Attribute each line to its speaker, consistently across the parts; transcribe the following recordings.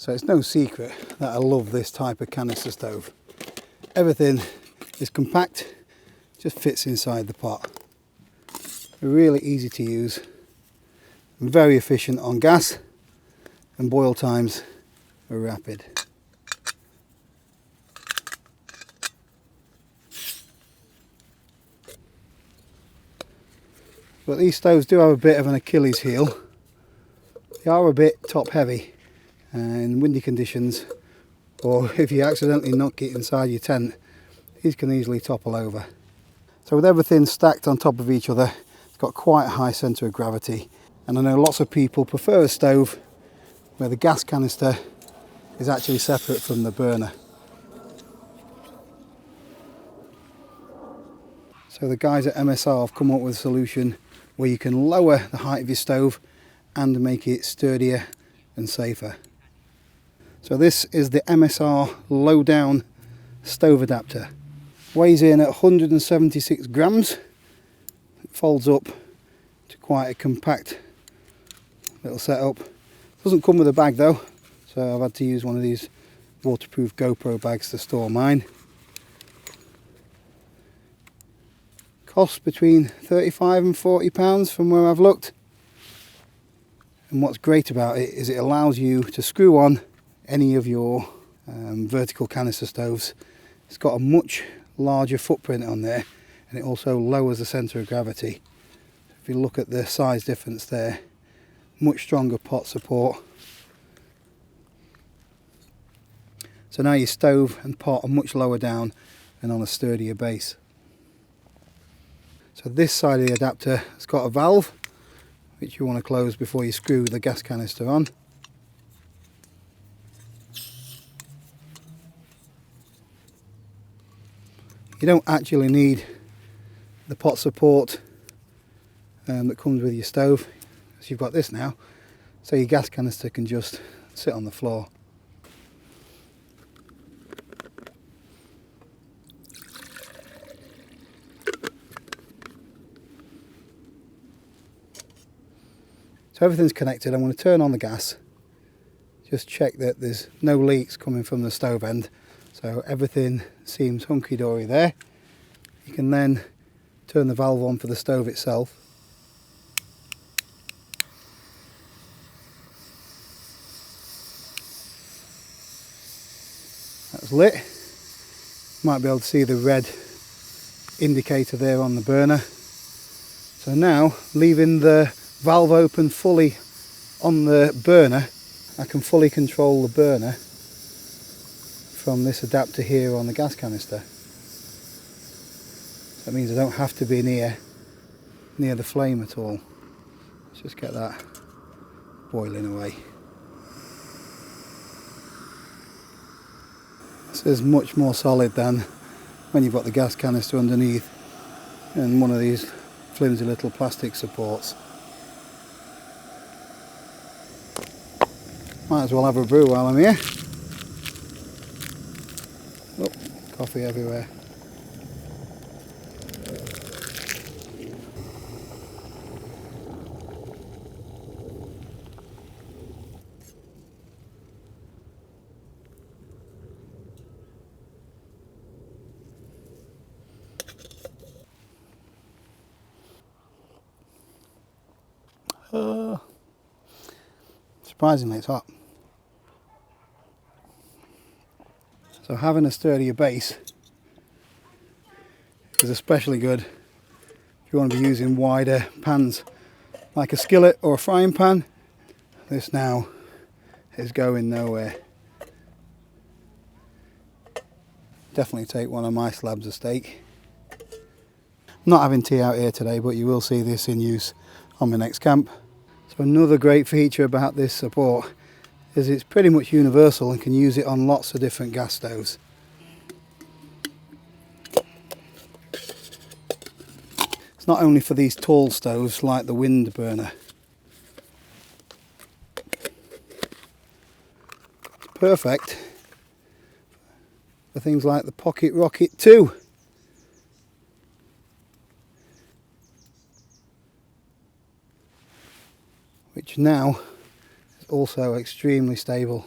Speaker 1: So it's no secret that I love this type of canister stove. Everything is compact, just fits inside the pot. Really easy to use, very efficient on gas, and boil times are rapid. But these stoves do have a bit of an Achilles heel. They are a bit top heavy, and in windy conditions, or if you accidentally knock it inside your tent, these can easily topple over. So with everything stacked on top of each other, it's got quite a high centre of gravity, and I know lots of people prefer a stove where the gas canister is actually separate from the burner. So the guys at MSR have come up with a solution where you can lower the height of your stove and make it sturdier and safer. So this is the MSR lowdown stove adapter. Weighs in at 176 grams. It folds up to quite a compact little setup. Doesn't come with a bag though, so I've had to use one of these waterproof GoPro bags to store mine. Costs between £35 and £40 from where I've looked. And what's great about it is it allows you to screw on any of your vertical canister stoves. It's got a much larger footprint on there, and it also lowers the centre of gravity. If you look at the size difference there, much stronger pot support. So now your stove and pot are much lower down and on a sturdier base. So this side of the adapter has got a valve which you want to close before you screw the gas canister on. You don't actually need the pot support that comes with your stove, as you've got this now, so your gas canister can just sit on the floor. So everything's connected. I'm going to turn on the gas, just check that there's no leaks coming from the stove end. So everything seems hunky-dory there. You can then turn the valve on for the stove itself. That's lit. Might be able to see the red indicator there on the burner. So now, leaving the valve open fully on the burner, I can fully control the burner from this adapter here on the gas canister. That means I don't have to be near the flame at all. Let's just get that boiling away. This is much more solid than when you've got the gas canister underneath and one of these flimsy little plastic supports. Might as well have a brew while I'm here. Oh, coffee everywhere. Surprisingly, it's hot. So having a sturdier base is especially good if you want to be using wider pans like a skillet or a frying pan. This now is going nowhere. Definitely take one of my slabs of steak. I'm not having tea out here today, but you will see this in use on my next camp. So another great feature about this support is it's pretty much universal and can use it on lots of different gas stoves. It's not only for these tall stoves like the wind burner. It's perfect for things like the Pocket Rocket 2. Which now is also extremely stable.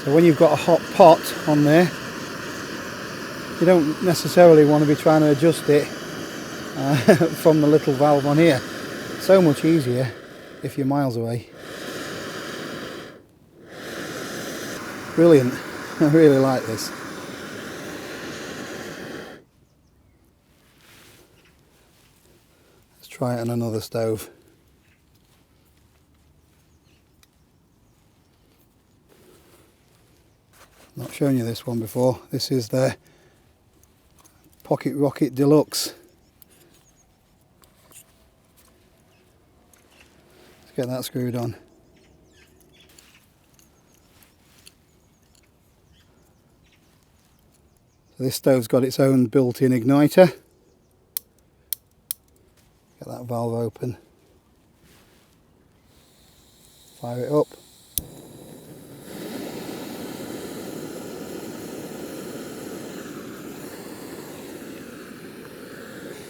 Speaker 1: So when you've got a hot pot on there, you don't necessarily want to be trying to adjust it from the little valve on here. So much easier if you're miles away. Brilliant. I really like this. Let's try it on another stove. Not shown you this one before. This is the Pocket Rocket Deluxe. Let's get that screwed on. So this stove's got its own built-in igniter. Get that valve open. Fire it up.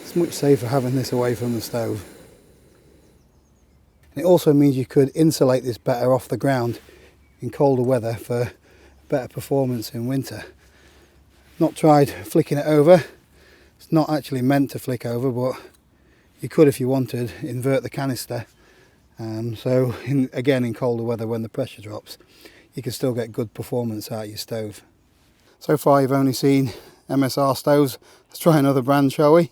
Speaker 1: It's much safer having this away from the stove. And it also means you could insulate this better off the ground in colder weather for better performance in winter. Not tried flicking it over. It's not actually meant to flick over, but you could, if you wanted, invert the canister. Again, in colder weather when the pressure drops, you can still get good performance out of your stove. So far you've only seen MSR stoves. Let's try another brand, shall we?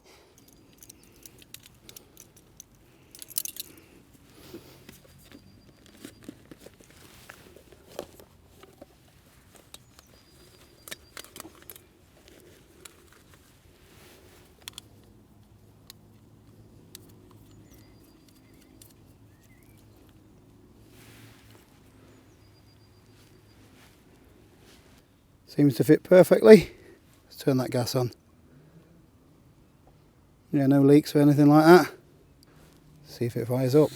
Speaker 1: Seems to fit perfectly. Let's turn that gas on. Yeah, no leaks or anything like that. See if it fires up.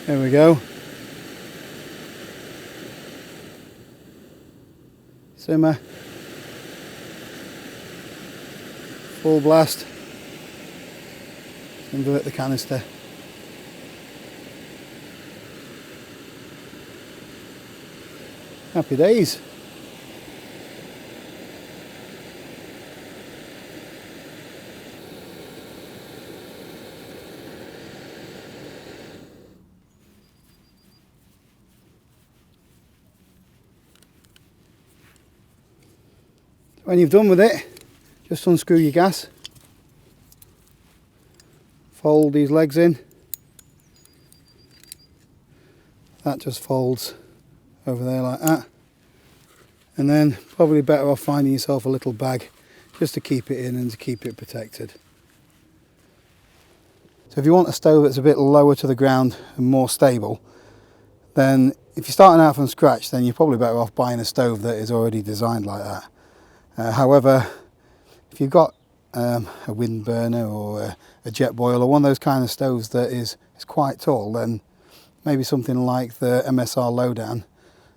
Speaker 1: There we go. Simmer. Full blast. Invert the canister. Happy days. When you've done with it, just unscrew your gas, fold these legs in, that just folds over there like that, and then probably better off finding yourself a little bag just to keep it in and to keep it protected. So if you want a stove that's a bit lower to the ground and more stable, then if you're starting out from scratch, then you're probably better off buying a stove that is already designed like that. However, if you've got a wind burner or a Jetboil or one of those kind of stoves that is quite tall, then maybe something like the MSR lowdown,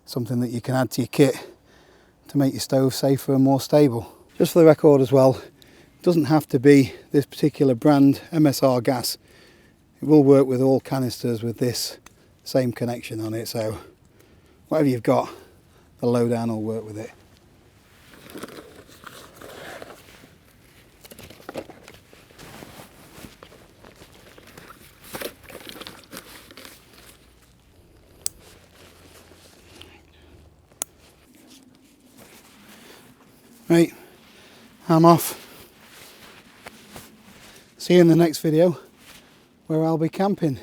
Speaker 1: something that you can add to your kit to make your stove safer and more stable. Just for the record as well, it doesn't have to be this particular brand MSR gas. It will work with all canisters with this same connection on it, so whatever you've got, the lowdown will work with it. Right, I'm off. See you in the next video where I'll be camping.